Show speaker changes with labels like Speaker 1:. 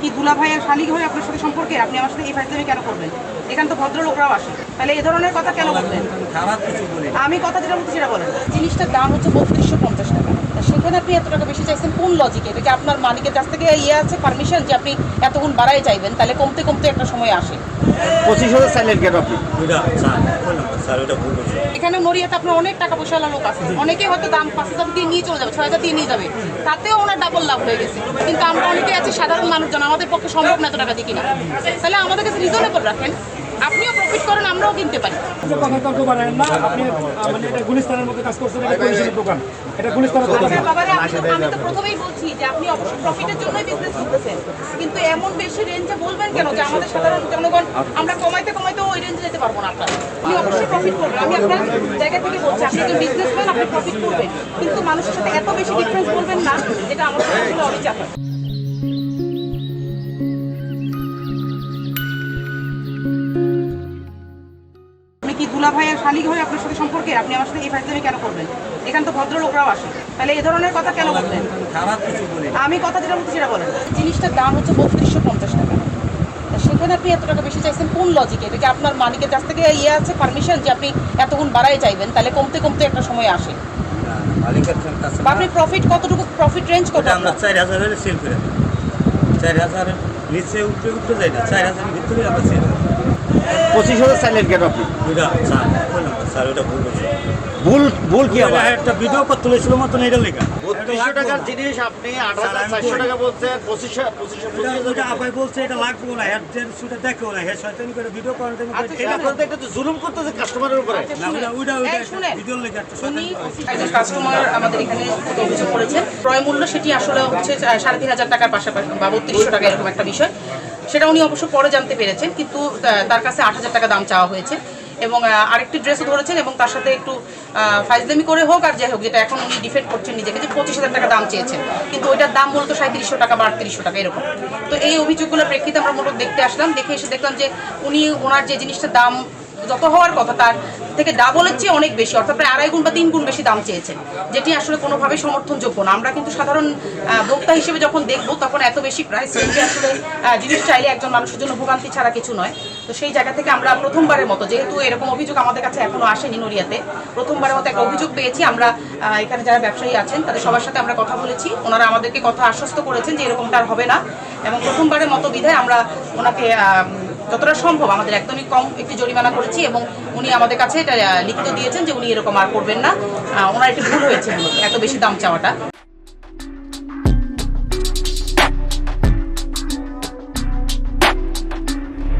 Speaker 1: কি দুলা ভাইয়ের শালিক হয়ে আপনার সাথে সম্পর্কে আপনি আমার সাথে এই ফাইজলামি কেন করবেন? এখানে তো ভদ্রলোকরাও আসে, তাহলে এই ধরনের কথা কেন বলবেন? আমি কথা যেটা বলছি সেটা বলেন। জিনিসটার দাম হচ্ছে 3250 টাকা, সেখানে আপনি এত টাকা বেশি চাইছেন কোন লজিকে? এটা কি আপনার মালিকের কাছ থেকে আছে পারমিশন যে আপনি এতগুণ বাড়াই চাইবেন? তাহলে কমতে কমতে একটা সময় আসে।
Speaker 2: 25,000 চাইলেন কেন আপনি?
Speaker 1: এখানে নড়িয়াতে আপনার অনেক টাকা পয়সাওয়ালা লোক আছে, অনেকেই হয়তো দাম 5,000 দিয়ে নিয়ে চলে যাবে, 6,000 দিয়ে নিয়ে যাবে, তাতেও ওনার ডাবল লাভ হয়ে গেছে। কিন্তু আমরা অনেকে আছি সাধারণ মানুষজন, আমাদের পক্ষে সম্ভব না এত টাকা দিয়ে কিনা। তাহলে আমাদের কাছে রিজনেবল রাখেন, আপনিও প্রফিট করেন, আমরাও কিনতে পারি।
Speaker 3: কথা তর্ক বাড়ায় না, আপনি মানে এটা গুলিস্তানের মধ্যে কাজ করছেন, এটা পুলিশের দোকান, এটা গুলিস্তানের দোকান।
Speaker 1: বাবারে আমি তো প্রথমেই বলছি যে আপনি অবশ্যই প্রফিটের জন্যই বিজনেস করতেছেন, কিন্তু এমন বেশি রেঞ্জে বলবেন কেন যে আমাদের সাধারণ জনগণ আমরা কমাইতে কমাইতে ওই রেঞ্জে যেতে পারবো না। আপনি অবশ্যই প্রফিট করবেন, আমি আপনার জায়গা থেকে বলছি আপনি একজন বিজনেসম্যান, আপনি প্রফিট করবেন, কিন্তু মানুষের সাথে এত বেশি ডিফারেন্স বলবেন না, যেটা আমার সাথে আসলে অবিচার। কি দুলা ভাইয়ের শালিক হয়ে আপনার সাথে সম্পর্কে আপনি আমার সাথে এই ফাইজলামি কেন করবেন? এখানে তো ভদ্রলোকরাও আসে, তাহলে এই ধরনের কথা কেন বলবেন? আমি কথা যেটা বলছি সেটা বলেন। জিনিসটার দাম হচ্ছে 3250 টাকা, সেখানে আপনি এত টাকা বেশি চাইছেন কোন লজিকে? এটা কি আপনার মালিকের কাছ থেকে আছে পারমিশন যে আপনি এতগুণ বাড়াই চাইবেন? তাহলে কমতে কমতে একটা সময় আসে। আপনি প্রফিট কতটুকু, প্রফিট রেঞ্জ কত?
Speaker 4: আমরা 4000 এর সেল করে দিই, 4000 এর নিচে উঠতে যায় না, 4000 এর ভিতরে আমরা সেল করি।
Speaker 2: 25,000 চাইলেন কেন আপনি?
Speaker 4: স্যার ওটা ভুল করছে।
Speaker 2: ভুল কি আবার?
Speaker 4: একটা ভিডিও করতে তুলেছিল মতন এটা লেখা
Speaker 2: 3200 টাকার জিনিস আপনি 8,400 টাকা বলছেন, 2500
Speaker 4: আপাই বলছে এটা লাগবে না, হেড সেটা দেখো না, হেড শয়তানি করে ভিডিও করেন।
Speaker 2: এটা করতে একটা তো জুলুম করতেছে কাস্টমারের উপরে।
Speaker 4: ভিডিও লেখা একটা শয়তানি।
Speaker 1: একজন কাস্টমার আমাদের এখানে অভিযোগ করেছেন, ক্রয় মূল্য সেটি আসলে হচ্ছে 3,500 টাকার পাশাপাশি বা 3200 টাকা এরকম একটা বিষয়। সেটা উনি অবশ্য পরে জানতে পেরেছেন, কিন্তু তার কাছে 8,000 টাকা দাম চাওয়া হয়েছে এবং আরেকটি ড্রেসও ধরেছেন এবং তার সাথে একটু ফাইজলামি করে হোক আর যাই হোক, যেটা এখন উনি ডিফেন্ড করছেন নিজেকে, যে 25,000 টাকা দাম চেয়েছেন, কিন্তু ওইটার দাম মূলত 3700 টাকা বা 3800 টাকা এরকম। তো এই অভিযোগগুলোর প্রেক্ষিতে আমরা মোট দেখতে আসলাম, দেখে এসে দেখলাম যে উনি ওনার যে জিনিসটার দাম যত হওয়ার কথা তার থেকে ডাবলের চেয়ে অনেক বেশি, অর্থাৎ প্রায় 2.5 গুণ বা 3 গুণ বেশি দাম চেয়েছেন, যেটি আসলে কোনোভাবেই সমর্থনযোগ্য না। আমরা কিন্তু সাধারণ ভোক্তা হিসেবে যখন দেখবো তখন এত বেশি প্রাইস রেঞ্জে আসলে জিনিস চাইলে একজন মানুষের জন্য ভোগান্তি ছাড়া কিছু নয়। তো সেই জায়গা থেকে আমরা প্রথমবারের মতো, যেহেতু এরকম অভিযোগ আমাদের কাছে এখনো আসেনি নড়িয়াতে, প্রথমবারের মতো একটা অভিযোগ পেয়েছি। আমরা এখানে যারা ব্যবসায়ী আছেন তাদের সবার সাথে আমরা কথা বলেছি, ওনারা আমাদেরকে কথা আশ্বস্ত করেছেন যে এরকমটা আর হবে না, এবং প্রথমবারের মতো বিধায় আমরা ওনাকে যতটা সম্ভব আমাদের একদমই কম একটি জরিমানা করেছি এবং উনি আমাদের কাছে এটা লিখিত দিয়েছেন যে উনি এরকম আর করবেন না, ওনার একটু ভুল হয়েছে এত বেশি দাম চাওয়াটা।